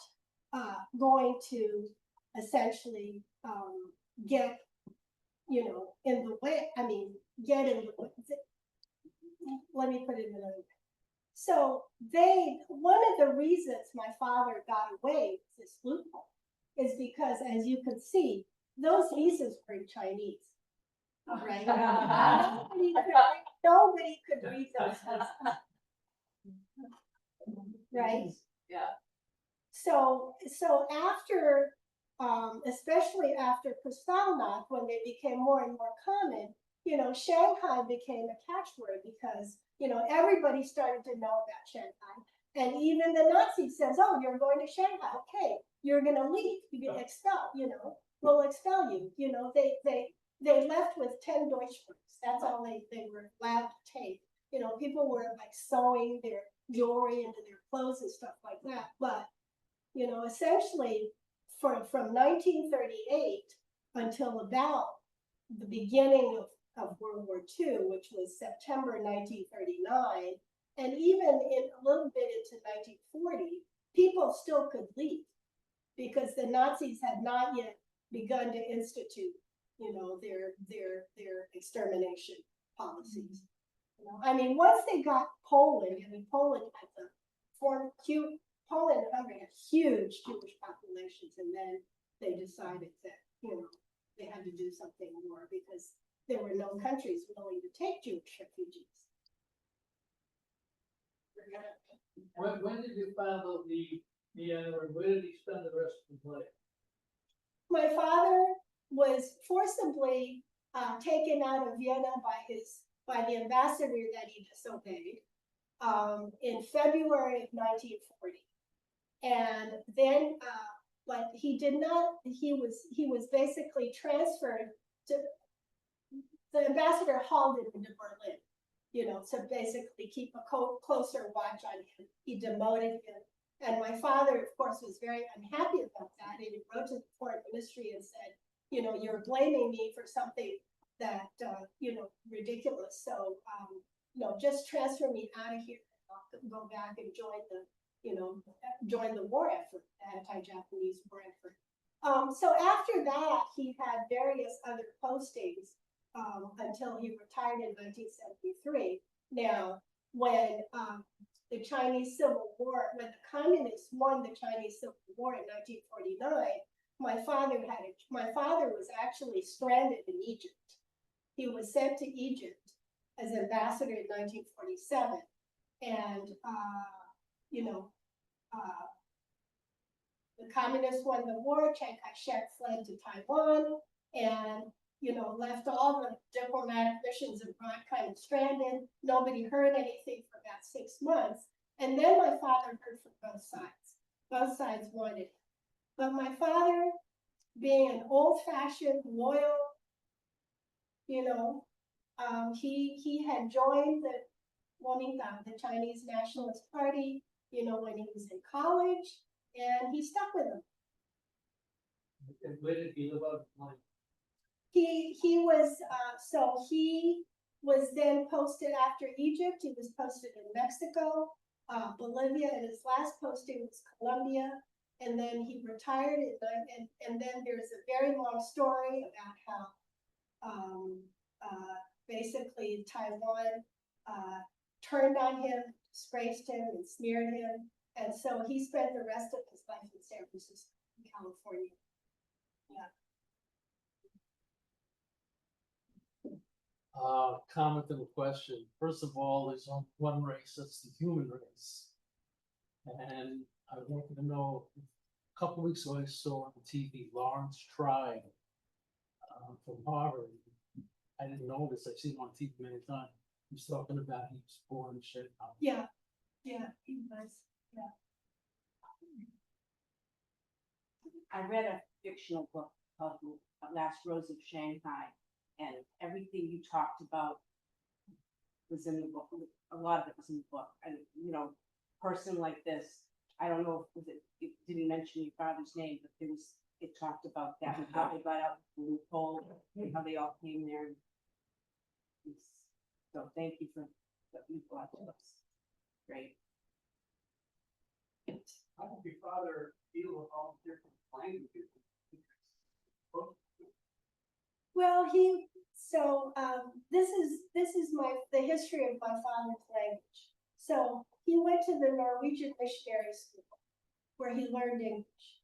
going to essentially get, in the way. I mean, get in the way. Let me put it another way. So one of the reasons my father got away with this loophole is because, as you could see, those visas were in Chinese, right? Nobody could read those visas, right? Yeah. So after, especially after Kristallnacht, when they became more and more common, Shanghai became a catchword because, everybody started to know about Shanghai. And even the Nazis says, oh, you're going to Shanghai. Okay, you're going to leave. You get expelled, we'll expel you. They left with 10 Deutschmarks. That's all they were allowed to take. People were like sewing their jewelry into their clothes and stuff like that. But, essentially from 1938 until about the beginning of World War II, which was September 1939, and even in a little bit into 1940, people still could leave because the Nazis had not yet begun to institute, their extermination policies. I mean, once they got Poland, Poland had the Poland and Hungary had huge Jewish populations, and then they decided that, they had to do something more because there were no countries willing to take Jewish refugees. When did you find out Vienna, and where did he spend the rest of his life? My father was forcibly taken out of Vienna by the ambassador that he disobeyed in February of 1940, and then but he did not. He was basically transferred to. The ambassador hauled him into Berlin, to basically keep a closer watch on him. He demoted him. And my father, of course, was very unhappy about that. And he wrote to the foreign ministry and said, you're blaming me for something that, ridiculous. So, just transfer me out of here. And I'll go back and join the war effort, the anti-Japanese war effort. So after that, he had various other postings until he retired in 1973. Now, when the Chinese Civil War, when the communists won the Chinese Civil War in 1949, my father was actually stranded in Egypt. He was sent to Egypt as ambassador in 1947, and the communists won the war. Chiang Kai-shek fled to Taiwan, and left all the diplomatic missions abroad kind of stranded. Nobody heard anything for about 6 months. And then my father heard from both sides. Both sides wanted it. But my father, being an old-fashioned, loyal, he had joined the Kuomintang, the Chinese Nationalist Party, when he was in college, and he stuck with them. And where did he live out of mind? He was then posted after Egypt. He was posted in Mexico, Bolivia, and his last posting was Colombia. And then he retired, and then there's a very long story about how basically Taiwan turned on him, disgraced him, and smeared him. And so he spent the rest of his life in San Francisco, in California. Comment and a question. First of all, there's only one race, that's the human race. And I wanted to know, a couple weeks ago, I saw on TV, Lawrence Tribe from Harvard. I didn't know this, I've seen him on TV many times. He's talking about he was born in Shanghai. Yeah, he was, I read a fictional book called Last Rose of Shanghai, and everything you talked about was in the book. A lot of it was in the book. And, person like this, I don't know if it didn't mention your father's name, but it talked about that and how they got out the loophole and how they all came there. So thank you for what you brought to us. Great. How did your father deal with all the different languages? well, this is the history of my father's language. So he went to the Norwegian missionary school where he learned English,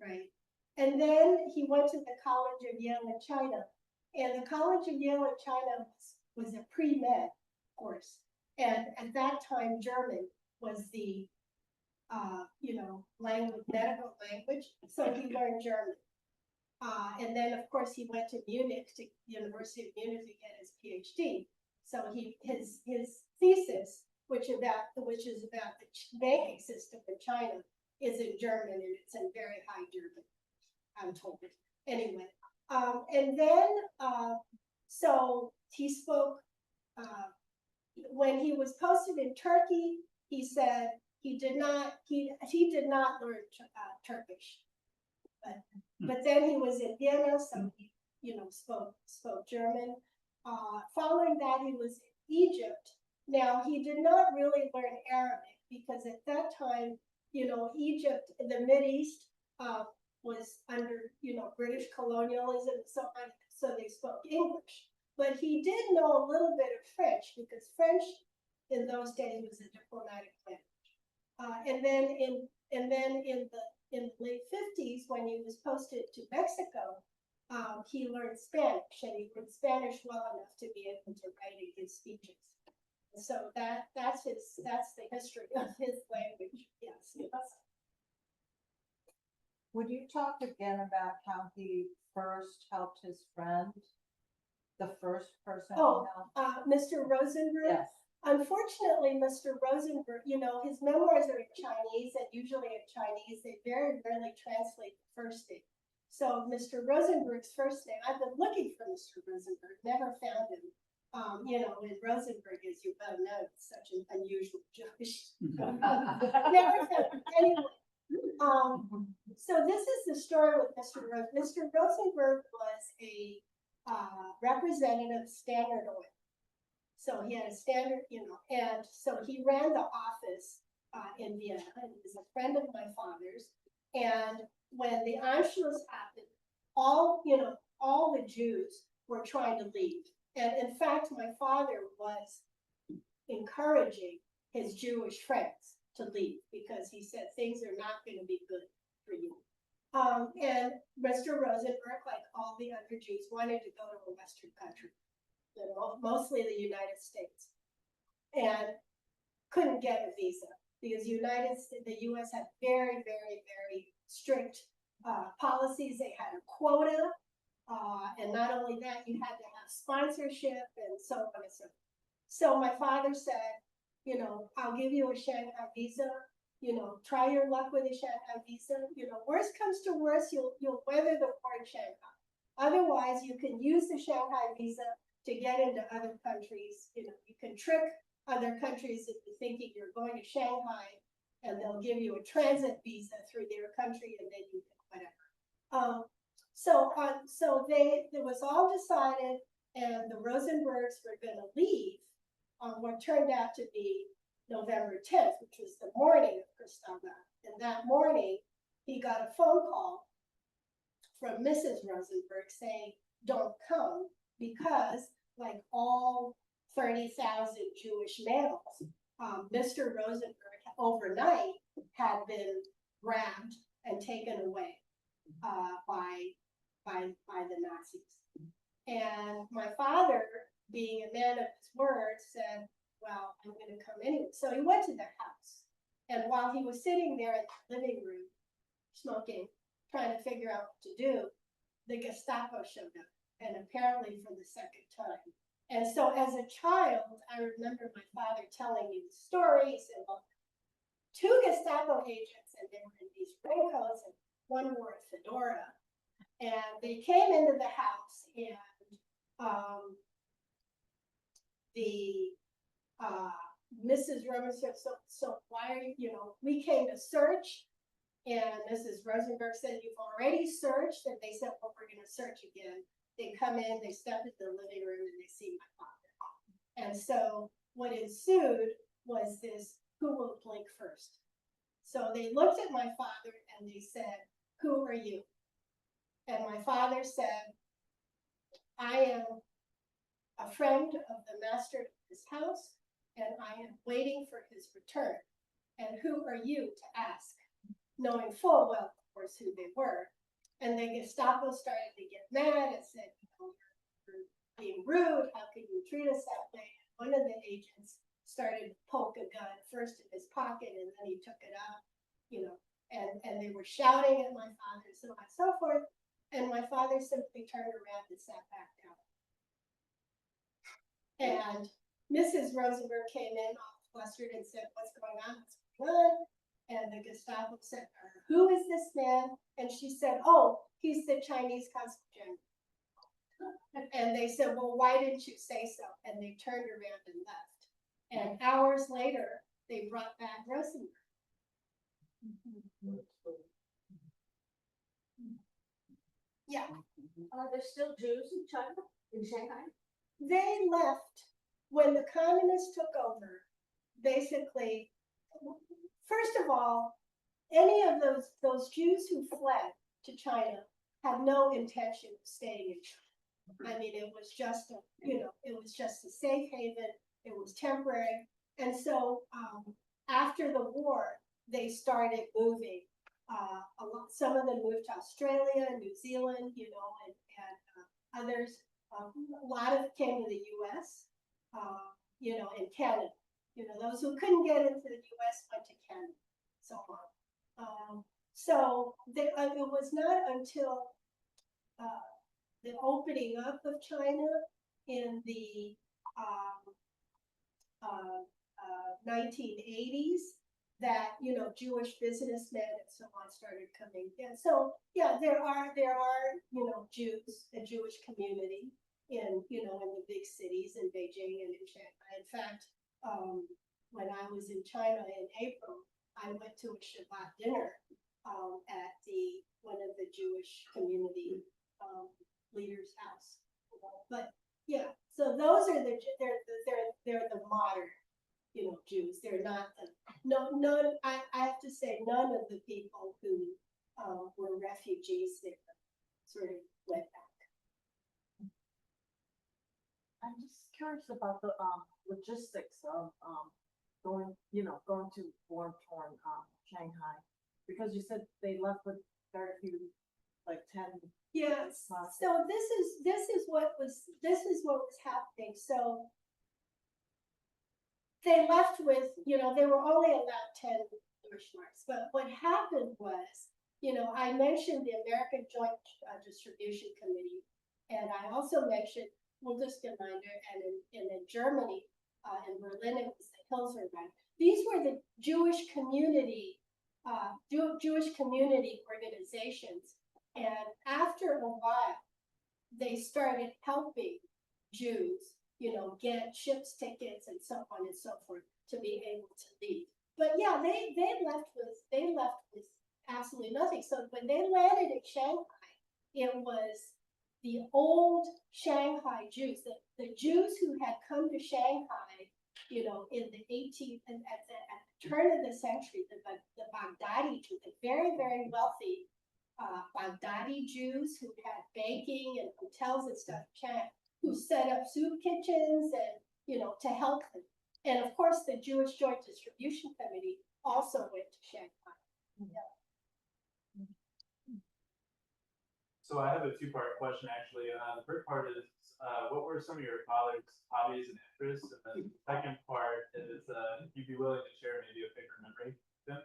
right? And then he went to the College of Yale in China. And the College of Yale in China was a pre-med course. And at that time, German was the, medical language. So he learned German. And then, of course, he went to Munich, to University of Munich, to get his PhD. So his thesis, which is about the banking system in China, is in German, and it's in very high German, I'm told. Anyway, and then so he spoke. When he was posted in Turkey, he said he did not learn Turkish. But then he was in Vienna, so he, spoke German. Following that, he was in Egypt. Now, he did not really learn Arabic because at that time, Egypt, the Mideast, was under, British colonialism and so on, so they spoke English. But he did know a little bit of French because French in those days was a diplomatic language. And then in the late 50s, when he was posted to Mexico, he learned Spanish, and he learned Spanish well enough to be able to write in his speeches. So that's the history of his language. Yes. Would you talk again about how he first helped his friend? The first person he helped? Mr. Rosenberg? Yes. Unfortunately, Mr. Rosenberg, his memoirs are in Chinese, and usually in Chinese, they very rarely translate the first name. So Mr. Rosenberg's first name, I've been looking for Mr. Rosenberg, never found him. And Rosenberg, as you well know, is such an unusual Jewish. Never found him. Anyway, so this is the story with Mr. Rosenberg. Mr. Rosenberg was a representative of Standard Oil. So he had a standard, and so he ran the office in Vienna, and he was a friend of my father's. And when the Anschluss happened, all the Jews were trying to leave. And in fact, my father was encouraging his Jewish friends to leave because he said things are not going to be good for you. And Mr. Rosenberg, like all the other Jews, wanted to go to a Western country, mostly the United States, and couldn't get a visa because the U.S. had very, very, very strict policies. They had a quota, and not only that, you had to have sponsorship and so on and so forth. So my father said, you know, I'll give you a Shanghai visa, you know, try your luck with a Shanghai visa, you know, worst comes to worst, you'll weather the war in Shanghai. Otherwise, you can use the Shanghai visa to get into other countries, you know, you can trick other countries into thinking you're going to Shanghai, and they'll give you a transit visa through their country, and then you can whatever. It was all decided, and the Rosenbergs were gonna leave on what turned out to be November 10th, which was the morning of Kristallnacht. And that morning, he got a phone call from Mrs. Rosenberg saying, don't come, because like all 30,000 Jewish males, Mr. Rosenberg overnight had been grabbed and taken away by the Nazis. And my father, being a man of his word, said, well, I'm going to come anyway. So he went to their house. And while he was sitting there in the living room, smoking, trying to figure out what to do, the Gestapo showed up, and apparently for the second time. And so as a child, I remember my father telling me the stories, and two Gestapo agents, and they were in these raincoats, and one wore a fedora. And they came into the house, and Mrs. Rosenberg said, so why are you know, we came to search, and Mrs. Rosenberg said, you've already searched, and they said, well, we're gonna search again. They come in, they step into the living room, and they see my father. And so what ensued was this, who will blink first? So they looked at my father and they said, who are you? And my father said, I am a friend of the master of this house, and I am waiting for his return. And who are you to ask? Knowing full well, of course, who they were. And the Gestapo started to get mad and said, you know, you're being rude, how can you treat us that way? And one of the agents started to poke a gun first in his pocket, and then he took it out, you know, and they were shouting at my father, so on and so forth. And my father simply turned around and sat back down. And Mrs. Rosenberg came in all flustered and said, what's going on? What's going on? And the Gestapo said to her, who is this man? And she said, oh, he's the Chinese consul general. And they said, well, why didn't you say so? And they turned around and left. And hours later, they brought back Rosenberg. Yeah. Are there still Jews in China, in Shanghai? They left when the communists took over. Basically, first of all, any of those Jews who fled to China had no intention of staying in China. I mean, it was just it was just a safe haven. It was temporary, and so after the war, they started moving. Some of them moved to Australia, New Zealand, you know, and others. A lot of it came to the U.S., you know, and Canada. You know, those who couldn't get into the U.S. went to Canada, so on. It was not until the opening up of China in the 1980s that, you know, Jewish businessmen and so on started coming in. So yeah, there are you know, Jews, a Jewish community in, you know, in the big cities in Beijing and in Shanghai. In fact, when I was in China in April, I went to a Shabbat dinner at one of the Jewish community leaders' house. But yeah, so those are they're the modern, you know, Jews. They're not none. I have to say, none of the people who were refugees there sort of went back. I'm just curious about the logistics of going to war-torn Shanghai, because you said they left with very few, like 10. Yeah. So this is what was happening. So they left with, you know, they were only allowed 10 Deutschmarks, but what happened was, you know, I mentioned the American Joint Distribution Committee, and I also mentioned Bundesgemeinde, and in Germany, in Berlin, it was the hills are around. These were the Jewish community, Jewish community organizations. And after a while, they started helping Jews, you know, get ships tickets and so on and so forth to be able to leave. But yeah, they left with absolutely nothing. So when they landed in Shanghai, it was the old Shanghai Jews, the Jews who had come to Shanghai, you know, in the 18th and at the turn of the century, the Baghdadi Jews, the very, very wealthy Baghdadi Jews who had baking and hotels and stuff, who set up soup kitchens and, you know, to help them. And of course, the Jewish Joint Distribution Committee also went to Shanghai. Yeah. So I have a two-part question, actually. The first part is, what were some of your father's hobbies and interests? And then the second part is, if you'd be willing to share maybe a favorite memory with them.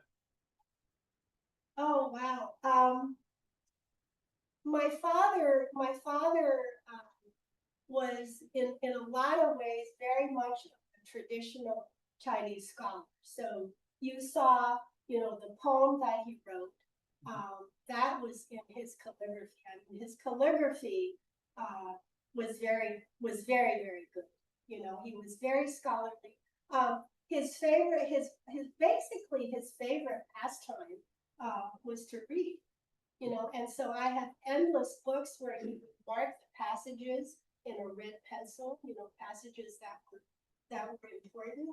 Oh, wow. My father was in a lot of ways very much a traditional Chinese scholar. So you saw, you know, the poem that he wrote, that was in his calligraphy. I mean, his calligraphy was very, very good. You know, he was very scholarly. His favorite pastime was to read. You know, and so I have endless books where he would mark the passages in a red pencil, you know, passages that were important.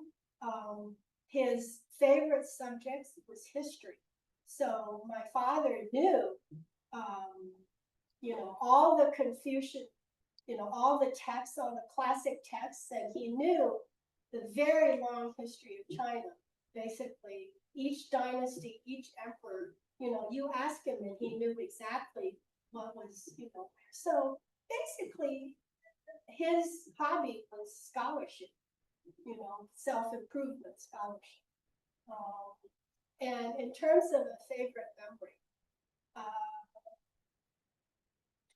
His favorite subjects was history. So my father knew, you know, all the Confucian, you know, all the texts, all the classic texts, and he knew the very long history of China. Basically, each dynasty, each emperor, you know, you ask him and he knew exactly what was, you know. So basically, his hobby was scholarship, you know, self-improvement scholarship. And in terms of a favorite memory,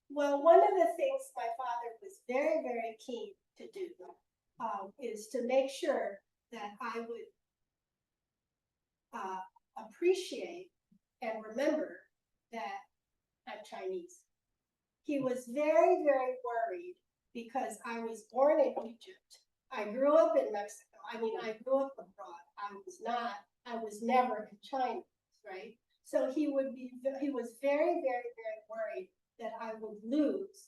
well, one of the things my father was very, very keen to do is to make sure that I would appreciate and remember that I'm Chinese. He was very, very worried because I was born in Egypt. I grew up in Mexico. I mean, I grew up abroad. I was never in China, right? So he was very, very, very worried that I would lose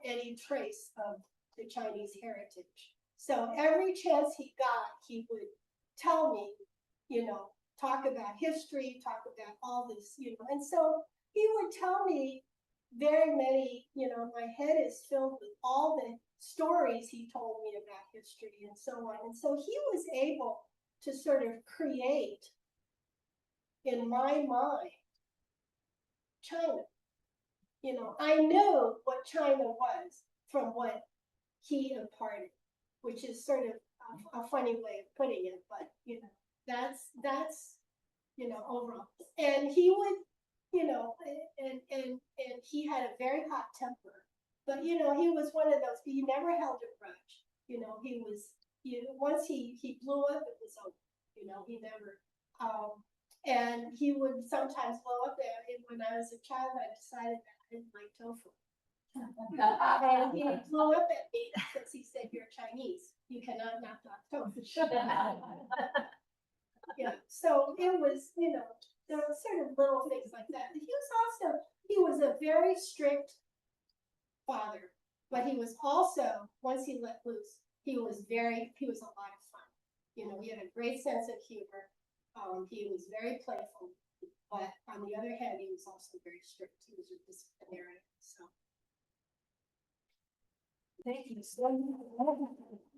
any trace of the Chinese heritage. So every chance he got, he would tell me, you know, talk about history, talk about all this, you know, and so he would tell me very many, you know, my head is filled with all the stories he told me about history and so on. And so he was able to sort of create in my mind China. You know, I knew what China was from what he imparted, which is sort of a funny way of putting it, but you know, that's you know, overall. And he would, you know, and he had a very hot temper, but you know, he was one of those, he never held a grudge. You know, he was, you know, once he blew up, it was over. You know, he never and he would sometimes blow up there. And when I was a child, I decided that I didn't like tofu. And he blew up at me because he said, "You're Chinese. You cannot knock off tofu." Yeah, so it was, you know, there were sort of little things like that. He was a very strict father, but he was also, once he let loose, he was a lot of fun. You know, he had a great sense of humor. He was very playful, but on the other hand, he was also very strict. He was a disciplinarian, so. Thank you so much.